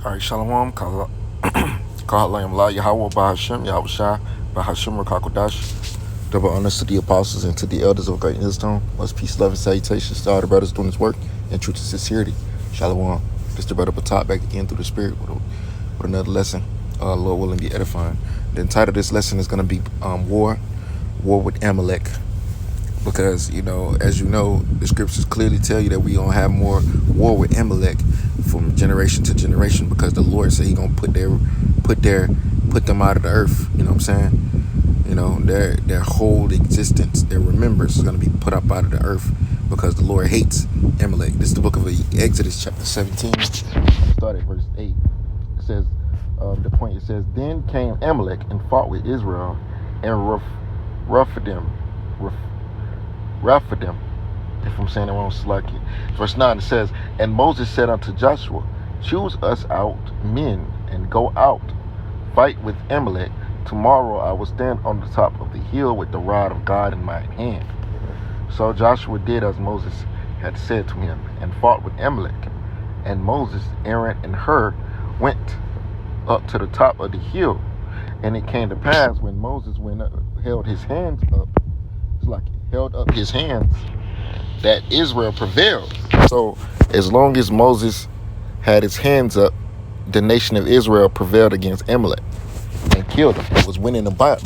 All right, Shalom, Kahalayim La Yahweh Bahashem, Yahweh Shai, Bahashem Rakakodash. Double honors to the apostles and to the elders of Great Millstone. Much peace, love, and salutations to all the brothers doing this work in truth and sincerity. Shalom. This the brother Batak back again through the Spirit with another lesson. Lord willing, be edifying. The title of this lesson is going to be War with Amalek. Because, as you know, the scriptures clearly tell you that we gonna have more war with Amalek from generation to generation, because the Lord said He gonna put them out of the earth. You know what I'm saying? Their whole existence, their remembrance is gonna be put up out of the earth, because the Lord hates Amalek. This is the book of Exodus, chapter 17. Start at verse 8. It says, it says, then came Amalek and fought with Israel and Raphadim, if I'm saying it wrong, Slaki. Verse 9, it says, and Moses said unto Joshua, choose us out men and go out, fight with Amalek. Tomorrow I will stand on the top of the hill with the rod of God in my hand. So Joshua did as Moses had said to him, and fought with Amalek. And Moses, Aaron, and Hur went up to the top of the hill. And it came to pass, when Moses held his hands up, held up his hands, that Israel prevailed. So as long as Moses had his hands up, the nation of Israel prevailed against Amalek and killed him. It was winning the battle.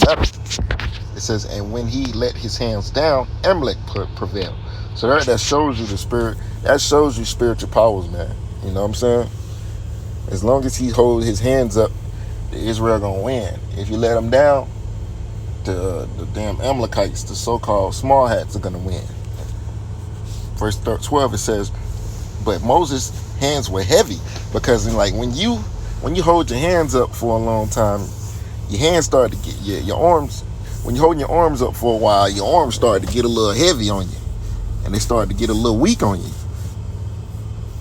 It says, and when he let his hands down, Amalek prevailed. So that shows you the spirit. That shows you spiritual powers, man. You know what I'm saying? As long as he holds his hands up, Israel gonna win. If you let him down, the damn Amalekites, the so-called small hats, are gonna win. Verse 12, it says, but Moses' hands were heavy, because when you hold your hands up for a long time, your hands start to get your arms. When you're holding your arms up for a while, your arms start to get a little heavy on you, and they start to get a little weak on you.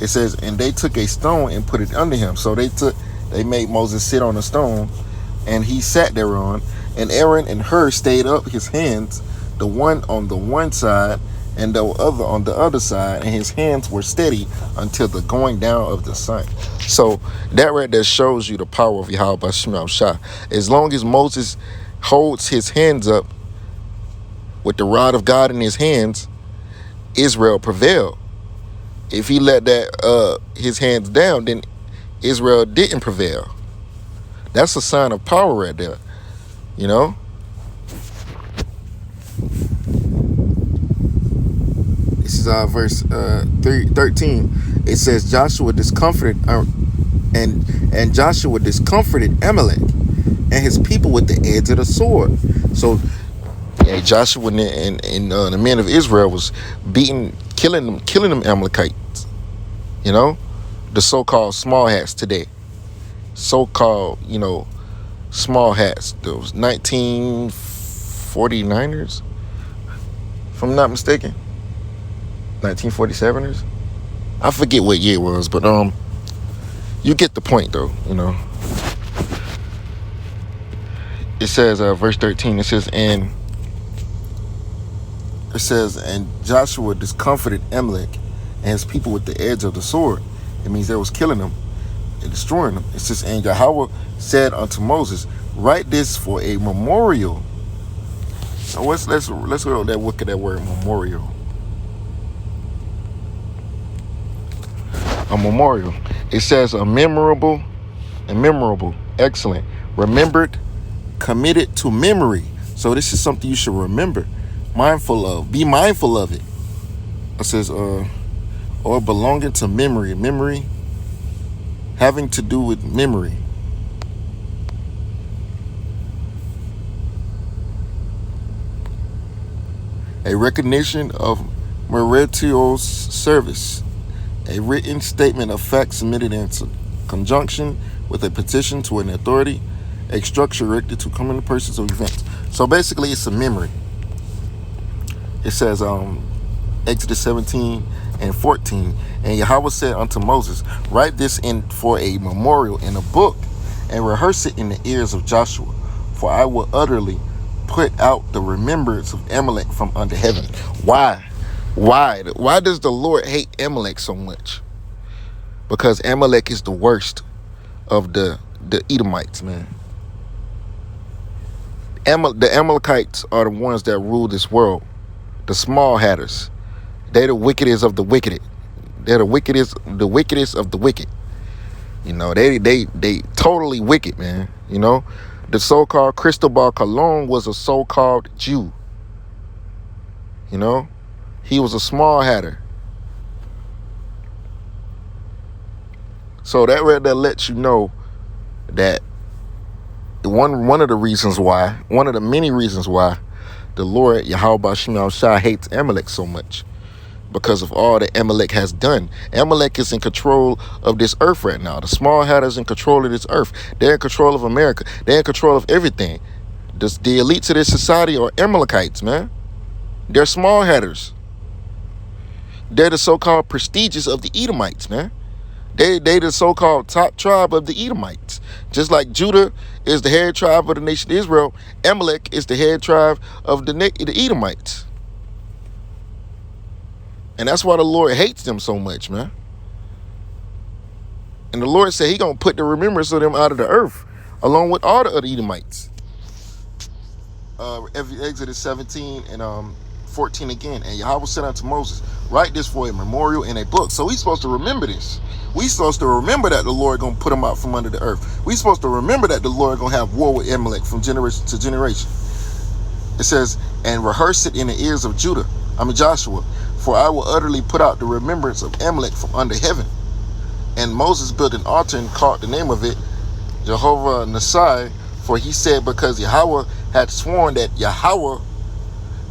It says, and they took a stone and put it under him. So they made Moses sit on a stone, and he sat thereon. And Aaron and Hur stayed up his hands, the one on the one side and the other on the other side, and his hands were steady until the going down of the sun. So that right there shows you the power of Yahweh Bashim Shah. As long as Moses holds his hands up with the rod of God in his hands, Israel prevailed. If he let his hands down, then Israel didn't prevail. That's a sign of power right there. This is verse 13. It says, Joshua discomforted and Joshua discomforted Amalek and his people with the edge of the sword. So Joshua and the men of Israel was killing them Amalekites. The so-called small hats today. So-called, small hats, those 1949ers, if I'm not mistaken, 1947ers. I forget what year it was, but you get the point though. It says verse 13. It says, and Joshua discomforted Amalek and his people with the edge of the sword. It means they was killing them and destroying them. It says, and Yahweh said unto Moses, write this for a memorial. So let's go look at that word memorial. A memorial. It says a memorable, excellent, remembered, committed to memory. So this is something you should remember, mindful of, be mindful of it. It says or belonging to memory, having to do with memory. A recognition of meritorious service. A written statement of facts submitted in conjunction with a petition to an authority. A structure erected to common persons or events. So basically it's a memory. It says Exodus 17 and 14. And Yahweh said unto Moses, write this in for a memorial in a book, and rehearse it in the ears of Joshua, for I will utterly put out the remembrance of Amalek from under heaven. Why does the Lord hate Amalek so much? Because Amalek is the worst of the Edomites, man. The Amalekites are the ones that rule this world. The small hatters. They're the wickedest of the wicked. They're the wickedest of the wicked. You know, they totally wicked, man. You know, the so-called Cristobal Colon was a so-called Jew. You know, he was a small hatter. So that right there lets you know that one of the many reasons why the Lord Yahweh Shem Shai hates Amalek so much, because of all that Amalek has done. Amalek is in control of this earth right now. The small hatters in control of this earth. They're in control of America. They're in control of everything. The elites of this society are Amalekites, man. They're small hatters. They're the so-called prestigious of the Edomites, man. They the so-called top tribe of the Edomites. Just like Judah is the head tribe of the nation of Israel, Amalek is the head tribe of the Edomites. And that's why the Lord hates them so much, man. And the Lord said he going to put the remembrance of them out of the earth, along with all the other Edomites. Exodus 17 and 14 again. And Yahweh said unto Moses, write this for a memorial in a book. So we supposed to remember this. We supposed to remember that the Lord going to put them out from under the earth. We supposed to remember that the Lord going to have war with Amalek from generation to generation. It says, and rehearse it in the ears of Joshua, for I will utterly put out the remembrance of Amalek from under heaven. And Moses built an altar and called the name of it Jehovah Nissi, for he said, because Yahweh had sworn that Yahweh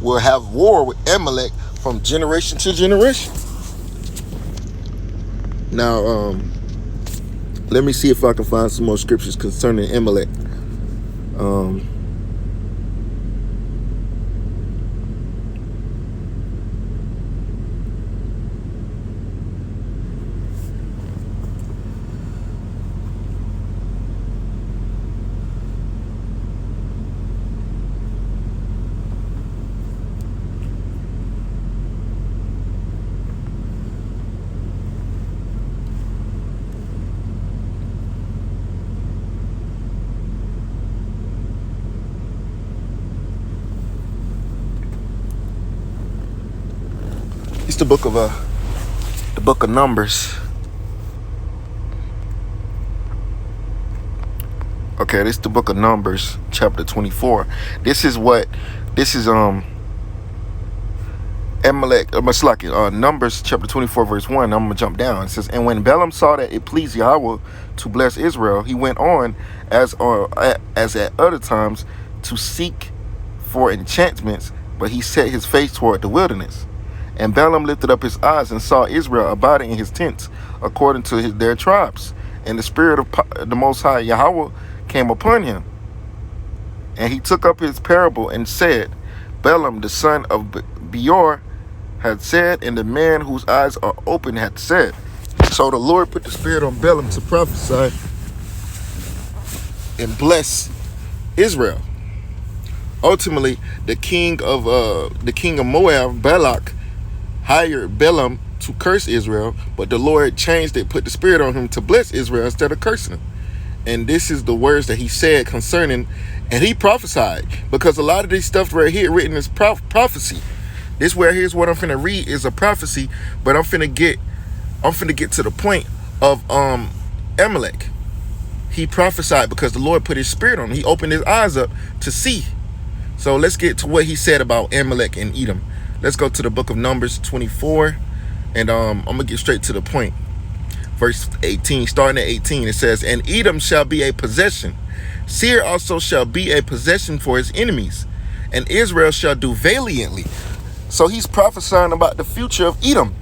will have war with Amalek from generation to generation. Now, let me see if I can find some more scriptures concerning Amalek. It's the book of Numbers. Okay, this is the book of Numbers, chapter 24. This is Amalek, Numbers chapter 24, verse 1. I'm going to jump down. It says, and when Balaam saw that it pleased Yahweh to bless Israel, he went on as at other times to seek for enchantments, but he set his face toward the wilderness. And Balaam lifted up his eyes and saw Israel abiding in his tents, according to their tribes. And the spirit of the Most High Yahweh came upon him. And he took up his parable and said, Balaam the son of Beor had said, and the man whose eyes are open had said. So the Lord put the spirit on Balaam to prophesy and bless Israel. Ultimately, the king of Moab, Balak, hired Balaam to curse Israel, but the Lord changed it, put the spirit on him to bless Israel instead of cursing him. And this is the words that he said concerning, and he prophesied, because a lot of this stuff right here written is prophecy. This where here's what I'm finna read is a prophecy, but I'm finna get to the point of Amalek. He prophesied because the Lord put his spirit on him. He opened his eyes up to see. So let's get to what he said about Amalek and Edom. Let's go to the book of Numbers 24, and I'm gonna get straight to the point. Verse 18, starting at 18, it says, and Edom shall be a possession. Seir also shall be a possession for his enemies, and Israel shall do valiantly. So he's prophesying about the future of Edom,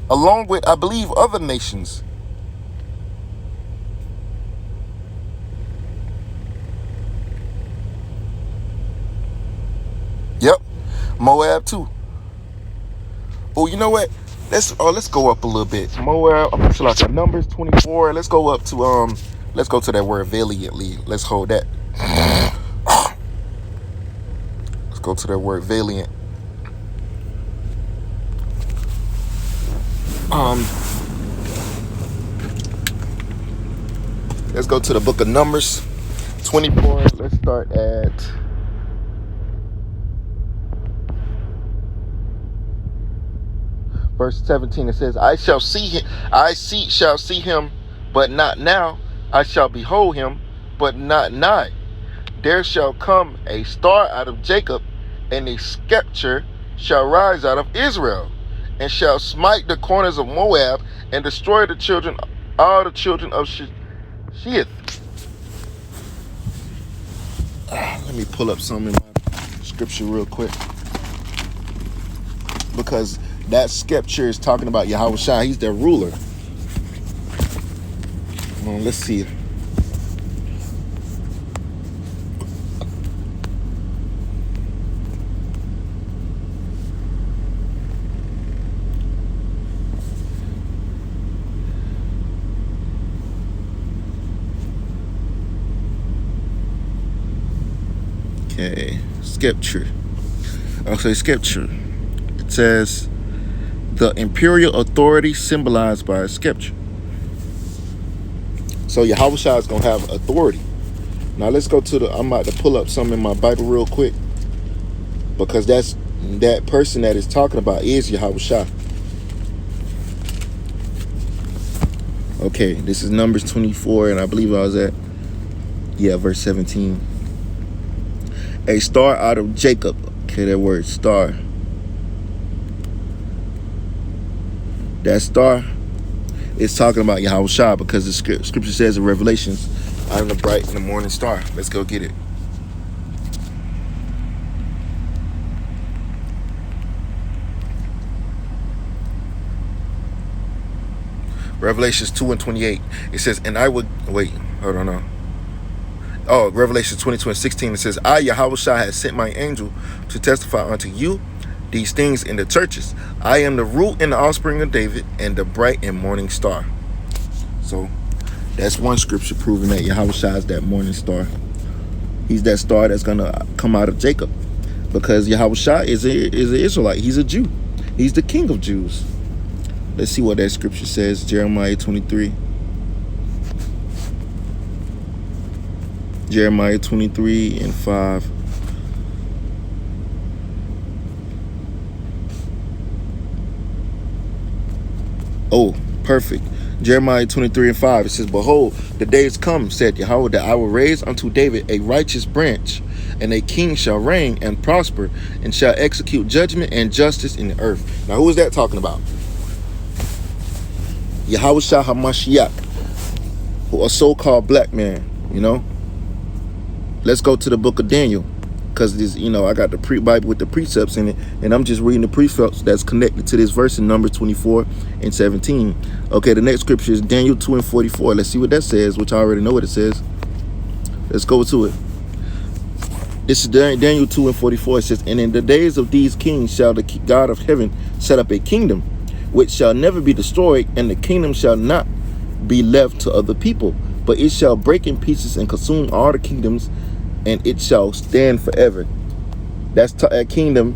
along with, I believe, other nations. Yep, Moab too. Oh, you know what? Let's go up a little bit. Moab, I'm sure like Numbers 24. Let's go up to let's go to that word valiantly. Let's hold that. Let's go to that word valiant. Let's go to the book of Numbers 24. Let's start at verse 17. It says, shall see him, but not now. I shall behold him, but not nigh. There shall come a star out of Jacob, and a scepter shall rise out of Israel, and shall smite the corners of Moab, and destroy all the children of Sheath. Let me pull up some in my scripture real quick, because that scripture is talking about Yahweh Shai. He's their ruler. Let's see. Okay, scripture. Scripture. It says the imperial authority symbolized by a scripture. So Yahweh Shai is gonna have authority. Now let's go to I'm about to pull up some in my Bible real quick, because that person that is talking about is Yahweh Shai. Okay, this is Numbers 24, and I believe I was at verse 17. A star out of Jacob. Okay, that word star. That star is talking about Yahweh Shai, because the scripture says in Revelations, I am the bright and the morning star. Let's go get it. Revelations 2:28. It says, and I would wait. Hold on. Revelation 22:16. It says, I, Yahweh Shai, has sent my angel to testify unto you these things in the churches. I am the root and the offspring of David, and the bright and morning star. So that's one scripture proving that Yahweh Shai is that morning star. He's that star that's gonna come out of Jacob, because Yahweh Shai is an Israelite. He's a Jew. He's the king of Jews. Let's see what that scripture says. Jeremiah 23. Jeremiah 23:5. Oh, perfect. Jeremiah 23:5. It says, behold, the days come, said Yahweh, that I will raise unto David a righteous branch, and a king shall reign and prosper, and shall execute judgment and justice in the earth. Now, who is that talking about? Yahweh Shai HaMashiach, a so-called black man, Let's go to the book of Daniel, because this, I got the Bible with the precepts in it, and I'm just reading the precepts that's connected to this verse in Numbers 24:17. Okay, the next scripture is Daniel 2:44. Let's see what that says, which I already know what it says. Let's go to it. This is Daniel 2:44. It says, and in the days of these kings shall the God of heaven set up a kingdom, which shall never be destroyed, and the kingdom shall not be left to other people, but it shall break in pieces and consume all the kingdoms, and it shall stand forever. That kingdom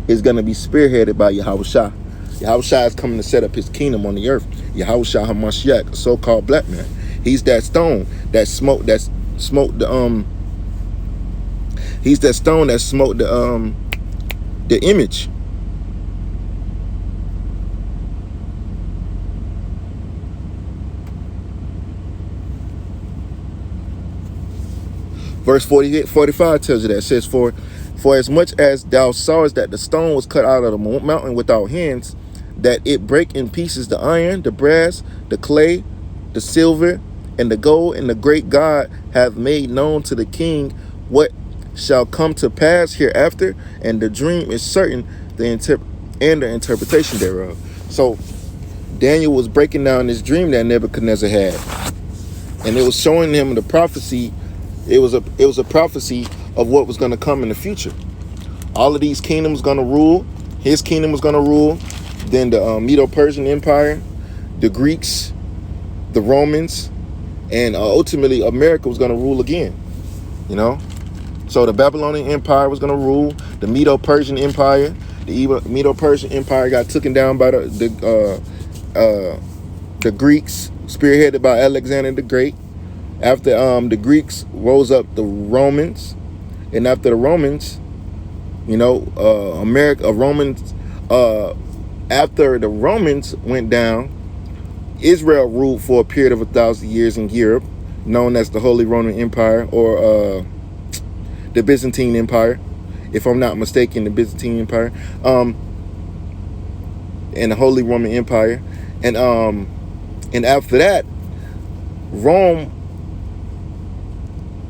is going to be spearheaded by Yahweh Shai. Yahweh Shai is coming to set up his kingdom on the earth. Yahweh Shai HaMashiach, a so-called black man. He's that stone that smoked the he's that stone that smoked the image. Verse 45 tells you that. It says, for as much as thou sawest that the stone was cut out of the mountain without hands, that it break in pieces the iron, the brass, the clay, the silver, and the gold, and the great God hath made known to the king what shall come to pass hereafter, and the dream is certain, and the interpretation thereof. So Daniel was breaking down this dream that Nebuchadnezzar had, and it was showing him the prophecy. It was a prophecy of what was going to come in the future. All of these kingdoms going to rule. His kingdom was going to rule. Then the Medo-Persian Empire, the Greeks, the Romans, and ultimately America was going to rule again. So the Babylonian Empire was going to rule. The Medo-Persian Empire. The Medo-Persian Empire got taken down by the Greeks, spearheaded by Alexander the Great. After the Greeks rose up the Romans, and after the Romans, Romans, after the Romans went down, Israel ruled for a period of 1,000 years in Europe, known as the Holy Roman Empire, or the Byzantine Empire, if I'm not mistaken, the Byzantine Empire, and the Holy Roman Empire, and after that, Rome,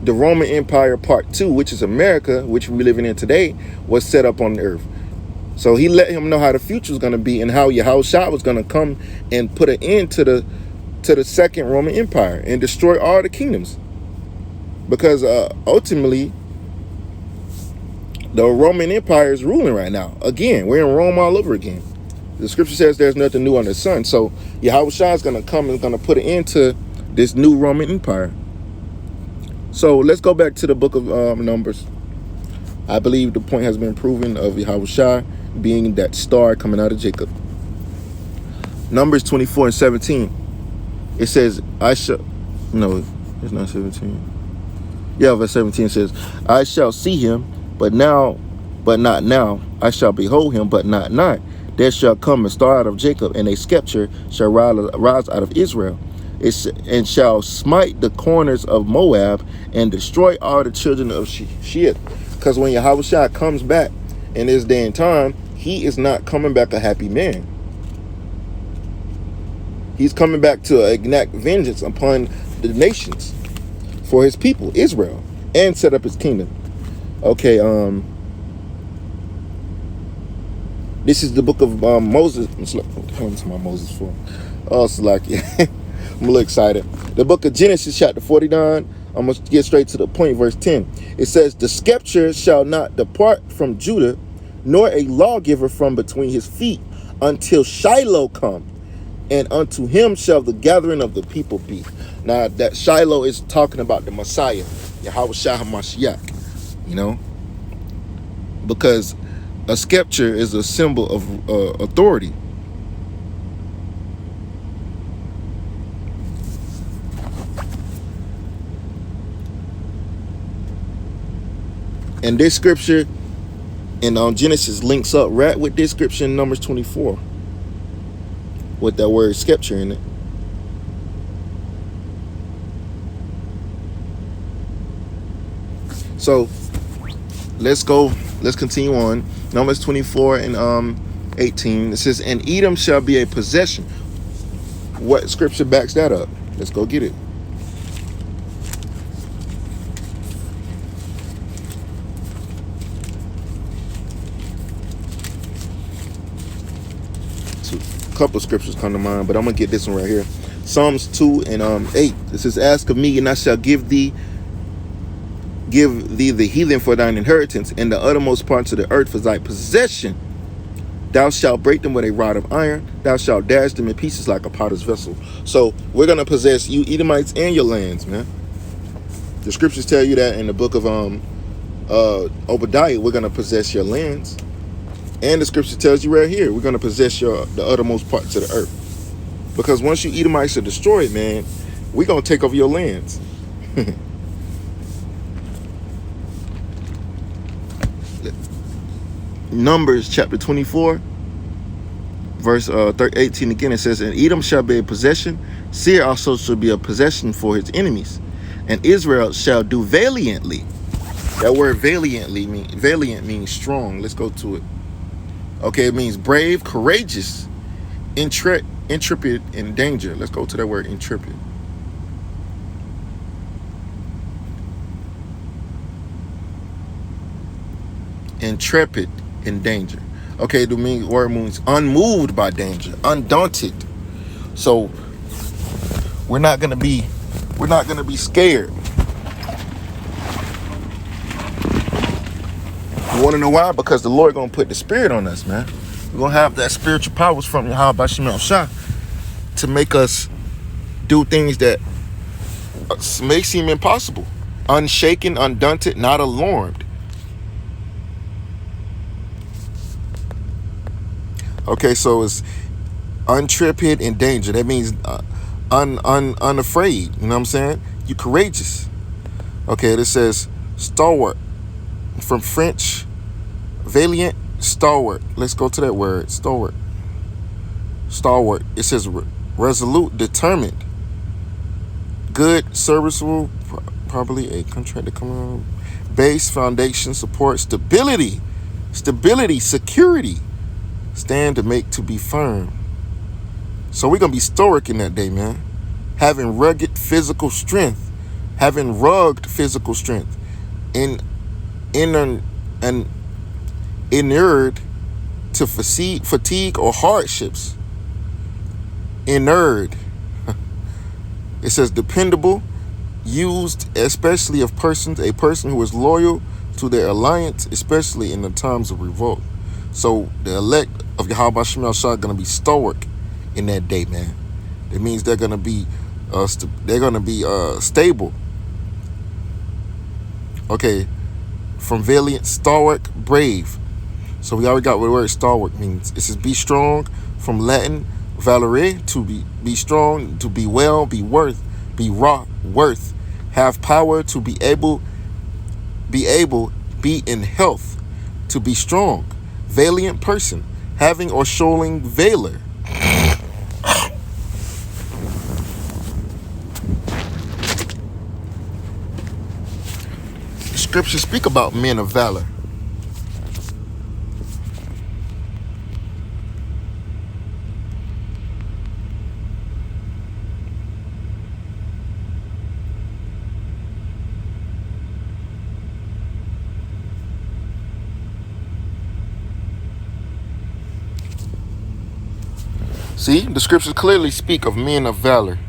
the Roman Empire Part 2, which is America, which we're living in today, was set up on the earth. So he let him know how the future was going to be and how Yahushua was going to come and put an end to the second Roman Empire and destroy all the kingdoms. Because ultimately, the Roman Empire is ruling right now. Again, we're in Rome all over again. The scripture says there's nothing new under the sun. So Yahushua is going to come and going to put an end to this new Roman Empire. So let's go back to the book of Numbers. I believe the point has been proven of Yahushua being that star coming out of Jacob. Numbers 24:17. It says, no, it's not 17. Yeah, verse 17 says, I shall see him, but not now. I shall behold him, but not nigh. There shall come a star out of Jacob, and a scepter shall rise out of Israel. And shall smite the corners of Moab and destroy all the children of Shiit. Because when Yahushua comes back in this day and time, he is not coming back a happy man. He's coming back to enact vengeance upon the nations for his people, Israel, and set up his kingdom. Okay, this is the book of Moses. What's my Moses for? Oh, it's like, I'm a little excited. The book of Genesis, chapter 49. I'm going to get straight to the point, verse 10. It says, the scepter shall not depart from Judah, nor a lawgiver from between his feet, until Shiloh come, and unto him shall the gathering of the people be. Now, that Shiloh is talking about the Messiah, Yahushua HaMashiach, because a scepter is a symbol of authority. And this scripture in Genesis links up right with this scripture in Numbers 24 with that word scepter in it. So let's continue on. Numbers 24 and 18. It says, and Edom shall be a possession. What scripture backs that up? Let's go get it. Couple of scriptures come to mind, but I'm gonna get this one right here. Psalms 2 and 8. It says, ask of me, and I shall give thee the heathen for thine inheritance, and the uttermost parts of the earth for thy possession. Thou shalt break them with a rod of iron, thou shalt dash them in pieces like a potter's vessel. So we're gonna possess you Edomites and your lands, man. The scriptures tell you that in the book of Obadiah, we're gonna possess your lands. And the scripture tells you right here, we're going to possess the uttermost parts of the earth. Because once you Edomites are destroyed, man, we're going to take over your lands. Numbers chapter 24, verse 18 again, it says, and Edom shall be a possession, Seir also shall be a possession for his enemies, and Israel shall do valiantly. That word valiant means strong. Let's go to it. Okay, it means brave, courageous, intrepid, in danger. Let's go to that word, intrepid. Intrepid, in danger. Okay, the word means unmoved by danger, undaunted. So we're not gonna be scared. You want to know why? Because the Lord going to put the spirit on us, man. We're going to have that spiritual powers from Yahweh Shah to make us do things that may seem impossible. Unshaken, undaunted, not alarmed. Okay, so it's intrepid in danger. That means unafraid. You know what I'm saying? You courageous. Okay, this says stalwart. From French, valiant, stalwart. Let's go to that word, stalwart. Stalwart. It says resolute, determined, good, serviceable, probably a contract to come on. Base, foundation, support, stability, security, stand to make to be firm. So we're gonna be stoic in that day, man. Having rugged physical strength, in and inured to fatigue or hardships. Inured. It says dependable, used especially of a person who is loyal to their alliance, especially in the times of revolt. So the elect of Yahweh Shem Shah are going to be stoic in that day, man. That means they're going to be stable. Okay, from valiant, stalwart, brave. So we already got what the word stalwart means. It says be strong, from Latin valere, to be strong, to be well, be worth, be worth, have power, to be able, be in health, to be strong, valiant person, having or showing valor. The scriptures speak about men of valor. See, the scriptures clearly speak of men of valor.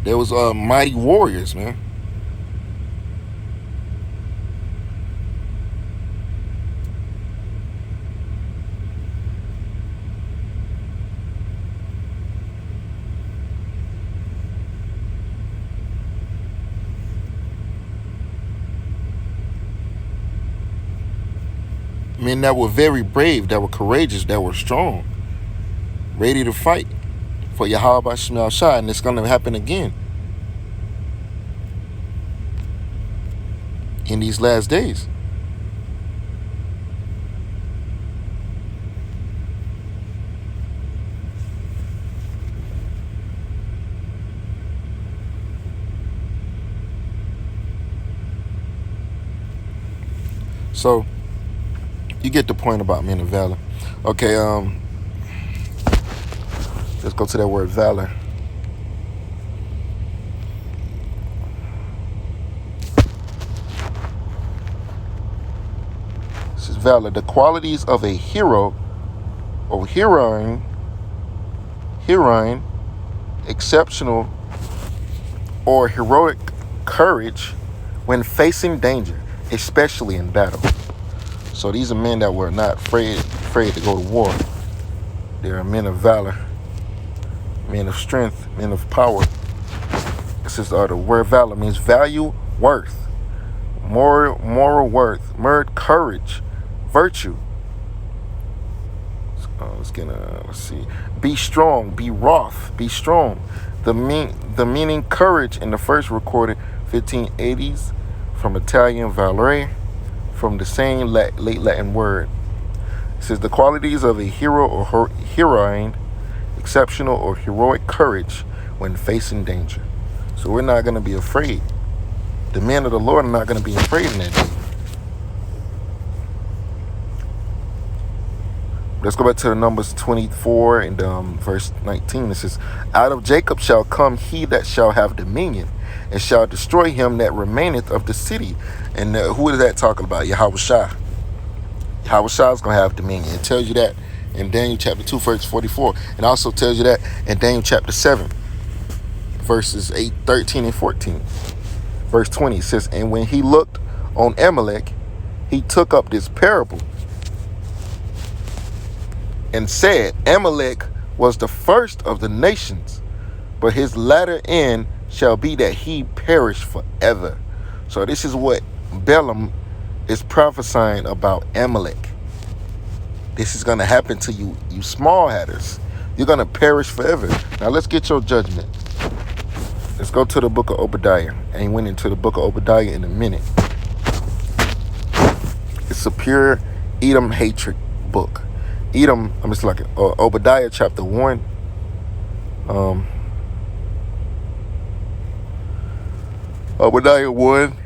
There was mighty warriors, man. Men that were very brave, that were courageous, that were strong, ready to fight for Yahweh Shem Shah, and it's going to happen again in these last days. So you get the point about men of valor. Okay, let's go to that word valor. This is valor. The qualities of a hero or heroine, exceptional or heroic courage when facing danger, especially in battle. So these are men that were not afraid to go to war. They are men of valor, men of strength, men of power. This is the word valor means value, worth, moral worth, merit, courage, virtue. Let's see. Be strong, be wroth, be strong. The meaning courage in the first recorded 1580s from Italian valere, from the same late Latin word. It says the qualities of a hero or heroine, exceptional or heroic courage when facing danger. So we're not going to be afraid. The men of the Lord are not going to be afraid in that day. Let's go back to the Numbers 24 and verse 19. It says, out of Jacob shall come he that shall have dominion, and shall destroy him that remaineth of the city. And who is that talking about? Yahweh Shah. Yahweh Shah is going to have dominion. It tells you that in Daniel chapter 2, verse 44. And also tells you that in Daniel chapter 7, verses 8, 13, and 14. Verse 20 says, and when he looked on Amalek, he took up this parable and said, Amalek was the first of the nations, but his latter end shall be that he perish forever. So this is what Balaam is prophesying about Amalek. This is going to happen to you small hatters, You're going to perish forever. Now let's get your judgment. Let's go to the book of Obadiah. I ain't went into the book of Obadiah in a minute. It's a pure Edom hatred book. Edom, it's like Obadiah chapter 1. Obadiah 1,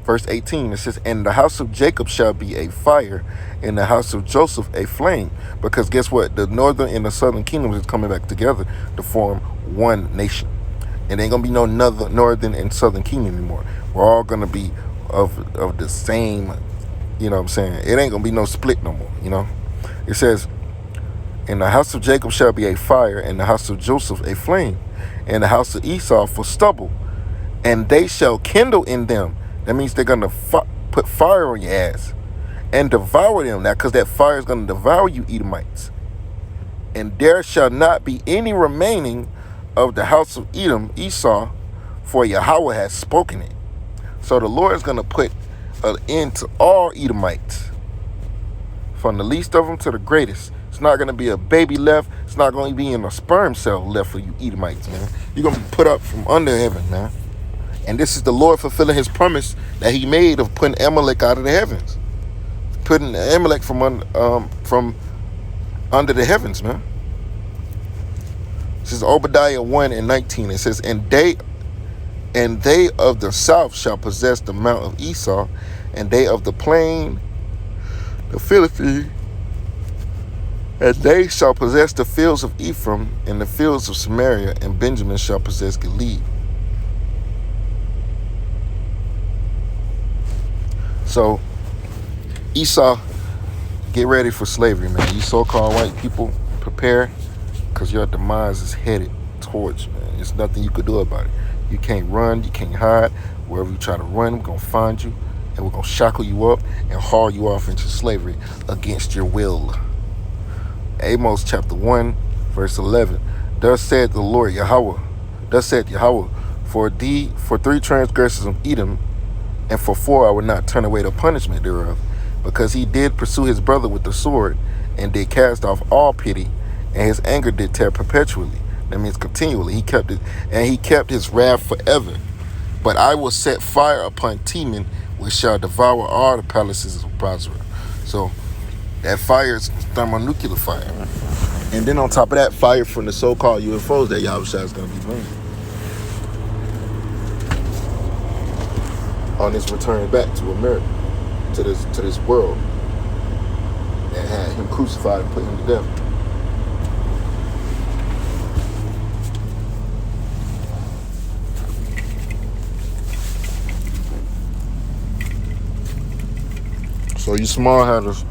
verse 18. It says, and the house of Jacob shall be a fire, and the house of Joseph a flame. Because guess what? The northern and the southern kingdoms is coming back together to form one nation. It ain't going to be no northern and southern kingdom anymore. We're all going to be of the same, you know what I'm saying? It ain't going to be no split no more, you know? It says, and the house of Jacob shall be a fire, and the house of Joseph a flame, and the house of Esau for stubble. And they shall kindle in them. That means they're going to put fire on your ass and devour them. Now, because that fire is going to devour you, Edomites. And there shall not be any remaining of the house of Edom, Esau, for Yahweh has spoken it. So the Lord is going to put an end to all Edomites, from the least of them to the greatest. It's not going to be a baby left. It's not going to be in a sperm cell left for you Edomites, man. You're going to be put up from under heaven, man. And this is the Lord fulfilling his promise that he made of putting Amalek out of the heavens. Putting Amalek from under the heavens, man. This is Obadiah 1 and 19. It says, and they of the south shall possess the mount of Esau, and they of the plain, the Philistine, and they shall possess the fields of Ephraim, and the fields of Samaria, and Benjamin shall possess Gilead. So, Esau, get ready for slavery, man. You so-called white people, prepare, because your demise is headed towards you, man. There's nothing you could do about it. You can't run, you can't hide. Wherever you try to run, we're going to find you, and we're going to shackle you up and haul you off into slavery against your will. Amos chapter 1, verse 11. Thus said the Lord Yahweh, for 3 transgressions of Edom, and for 4 I will not turn away the punishment thereof, because he did pursue his brother with the sword, and did cast off all pity, and his anger did tear perpetually. That means continually. He kept it, and he kept his wrath forever. But I will set fire upon Teman, which shall devour all the palaces of Bozrah. So that fire is thermonuclear fire. And then on top of that, fire from the so-called UFOs that Yahushua is going to be bringing on his return back to America, to this world that had him crucified and put him to death. So you small handers,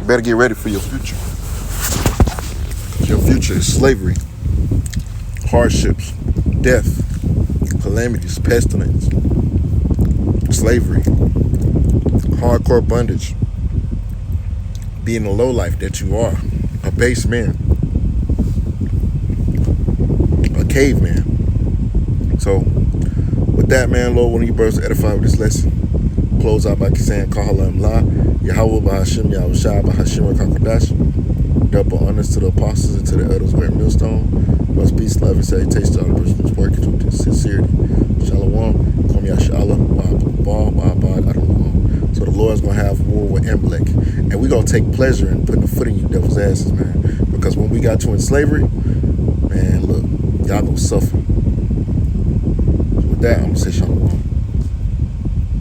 you better get ready for your future. Your future is slavery, hardships, death, calamities, pestilence, slavery, hardcore bondage, being a lowlife that you are, a base man, a caveman. So with that, man, Lord, when you brothers edify with this lesson, close out by saying, Kahala Mla, Yahweh Bahashim, Yahushua Bahashim Kakadash. Double honors to the apostles and to the elders, great millstone. Much peace, love, and salutation to all the persons working with sincerity. Shalom, Kom Yashala, Ba'abad, I don't know. So the Lord's going to have war with Amalek. And we're going to take pleasure in putting a foot in you devil's asses, man. Because when we got you in slavery, man, look, y'all going to suffer. So with that, I'm going to say shalom.